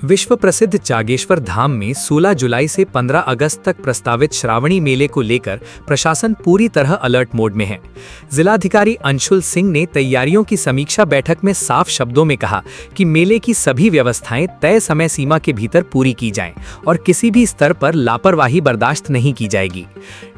विश्व प्रसिद्ध जागेश्वर धाम में 16 जुलाई से 15 अगस्त तक प्रस्तावित श्रावणी मेले को लेकर प्रशासन पूरी तरह अलर्ट मोड में है। जिलाधिकारी अंशुल सिंह ने तैयारियों की समीक्षा बैठक में साफ शब्दों में कहा कि मेले की सभी व्यवस्थाएं तय समय सीमा के भीतर पूरी की जाएं और किसी भी स्तर पर लापरवाही बर्दाश्त नहीं की जाएगी।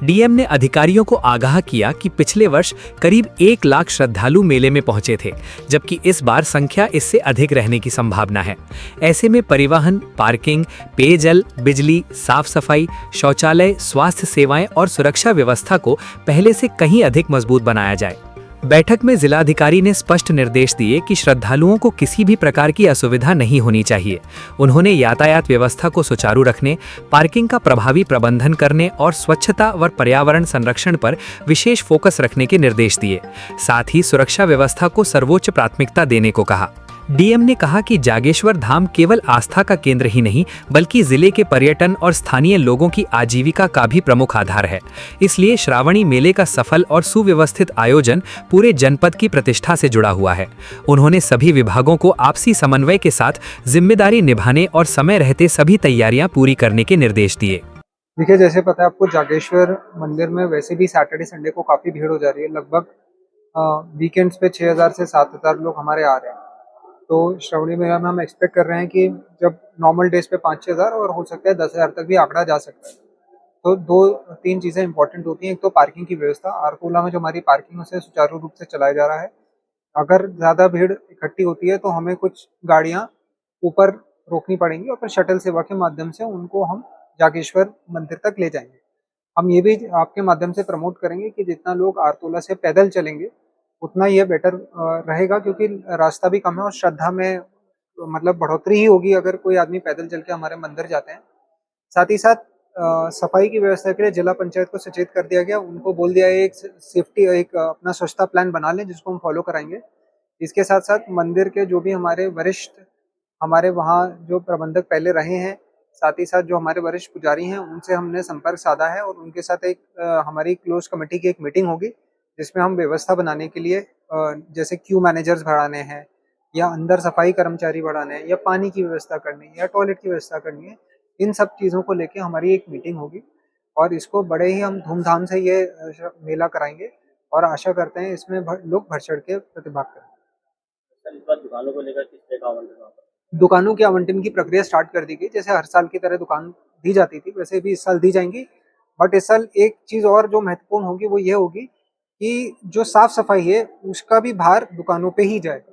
डीएम ने अधिकारियों को आगाह किया कि पिछले वर्ष करीब 1 लाख श्रद्धालु मेले में पहुंचे थे, जबकि इस बार संख्या इससे अधिक रहने की संभावना है। ऐसे में परिवहन, पार्किंग, पेयजल, बिजली, साफ सफाई, शौचालय, स्वास्थ्य सेवाएं और सुरक्षा व्यवस्था को पहले से कहीं अधिक मजबूत बनाया जाए। बैठक में जिलाधिकारी ने स्पष्ट निर्देश दिए कि श्रद्धालुओं को किसी भी प्रकार की असुविधा नहीं होनी चाहिए। उन्होंने यातायात व्यवस्था को सुचारू रखने, पार्किंग का प्रभावी प्रबंधन करने और स्वच्छता व पर्यावरण संरक्षण पर विशेष फोकस रखने के निर्देश दिए। साथ ही सुरक्षा व्यवस्था को सर्वोच्च प्राथमिकता देने को कहा। डीएम ने कहा कि जागेश्वर धाम केवल आस्था का केंद्र ही नहीं, बल्कि जिले के पर्यटन और स्थानीय लोगों की आजीविका का भी प्रमुख आधार है। इसलिए श्रावणी मेले का सफल और सुव्यवस्थित आयोजन पूरे जनपद की प्रतिष्ठा से जुड़ा हुआ है। उन्होंने सभी विभागों को आपसी समन्वय के साथ जिम्मेदारी निभाने और समय रहते सभी तैयारियां पूरी करने के निर्देश दिए। देखिए, जैसे पता है आपको, जागेश्वर मंदिर में वैसे भी सैटरडे संडे को काफ़ी भीड़ हो जा रही है। लगभग वीकेंड्स पे 6,000 से 7,000 लोग हमारे आ रहे हैं। तो श्रावणी मेला में हम एक्सपेक्ट कर रहे हैं कि जब नॉर्मल डेज पे 5-6,000 और हो सकता है 10,000 तक भी आंकड़ा जा सकता है। तो 2-3 चीज़ें इंपॉर्टेंट होती हैं। एक तो पार्किंग की व्यवस्था। आरकोला में जो हमारी पार्किंग है उसे सुचारू रूप से चलाया जा रहा है। अगर ज़्यादा भीड़ इकट्ठी होती है तो हमें कुछ गाड़ियाँ ऊपर रोकनी पड़ेंगी और फिर शटल सेवा के माध्यम से उनको हम जागेश्वर मंदिर तक ले जाएंगे। हम ये भी आपके माध्यम से प्रमोट करेंगे कि जितना लोग आरतोला से पैदल चलेंगे उतना ये बेटर रहेगा, क्योंकि रास्ता भी कम है और श्रद्धा में मतलब बढ़ोतरी ही होगी अगर कोई आदमी पैदल चल के हमारे मंदिर जाते हैं। साथ ही साथ सफाई की व्यवस्था के लिए जिला पंचायत को सचेत कर दिया गया। उनको बोल दिया है एक सेफ्टी एक अपना स्वच्छता प्लान बना लें, जिसको हम फॉलो कराएंगे। इसके साथ साथ मंदिर के जो भी हमारे वरिष्ठ हमारे वहाँ जो प्रबंधक पहले रहे हैं, साथ ही साथ जो हमारे वरिष्ठ पुजारी हैं, उनसे हमने संपर्क साधा है और उनके साथ एक हमारी क्लोज कमेटी की एक मीटिंग होगी, जिसमें हम व्यवस्था बनाने के लिए जैसे क्यू मैनेजर्स बढ़ाने हैं या अंदर सफाई कर्मचारी बढ़ाने हैं या पानी की व्यवस्था करनी है या टॉयलेट की व्यवस्था करनी है, इन सब चीज़ों को लेके हमारी एक मीटिंग होगी और इसको बड़े ही हम धूमधाम से ये मेला कराएंगे और आशा करते हैं इसमें लोग बढ़ चढ़ के प्रतिभाग करें। इस बार दुकानों को लेकर किस तरह का आवंटन होगा? दुकानों के आवंटन की प्रक्रिया स्टार्ट कर दी गई। जैसे हर साल की तरह दुकान दी जाती थी वैसे भी इस साल दी जाएंगी। बट इस साल एक चीज़ और जो महत्वपूर्ण होगी वो ये होगी कि जो साफ सफाई है उसका भी भार दुकानों पे ही जाएगा,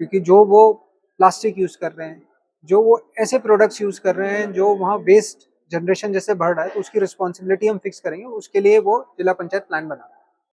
क्योंकि जो वो प्लास्टिक यूज़ कर रहे हैं, जो वो ऐसे प्रोडक्ट्स यूज़ कर रहे हैं जो वहाँ वेस्ट जनरेशन जैसे बढ़ रहा है, तो उसकी रिस्पॉन्सिबिलिटी हम फिक्स करेंगे। उसके लिए वो जिला पंचायत प्लान बना